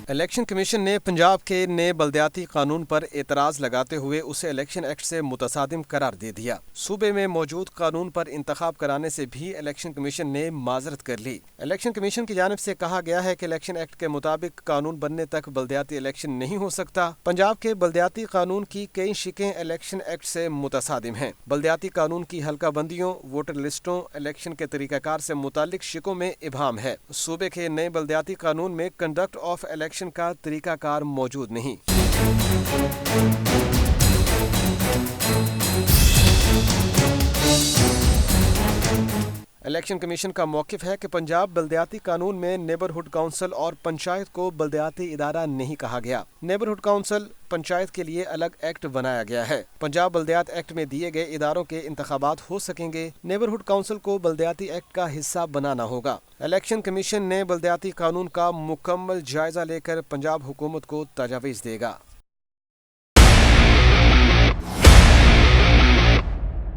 Election commission ने पंजाब के नए बल्दियाती कानून पर एतराज लगाते हुए उसे इलेक्शन एक्ट से मुतसादिम करार दे दिया। सूबे में मौजूद कानून पर इंतखाब कराने से भी इलेक्शन कमीशन ने माजरत कर ली। इलेक्शन कमीशन की जानिब से कहा गया है कि इलेक्शन एक्ट के मुताबिक कानून बनने तक बल्दियाती इलेक्शन नहीं हो सकता। पंजाब के बल्दियाती कानून की कई शिकें इलेक्शन एक्ट से मुतसादिम हैं। बल्दियाती कानून की हल्का बंदियों, वोटर लिस्टों, इलेक्शन के तरीकाकार से मुतालिक शिकों में इबाहम है। सूबे के नए बल्दियाती कानून में कंडक्ट ऑफ इलेक्शन का तरीकाकार मौजूद नहीं। इलेक्शन कमीशन का मौक़िफ़ है कि पंजाब बल्दियाती कानून में नेबरहुड काउंसिल और पंचायत को बल्दियाती इदारा नहीं कहा गया। नेबरहुड काउंसिल, पंचायत के लिए अलग एक्ट बनाया गया है। पंजाब बल्दियात एक्ट में दिए गए इदारों के इंतखाबात हो सकेंगे। नेबरहुड काउंसिल को बल्दियाती एक्ट का हिस्सा बनाना होगा। इलेक्शन कमीशन ने बल्दियाती कानून का मुकम्मल जायजा लेकर पंजाब हुकूमत को तजावीज़ देगा।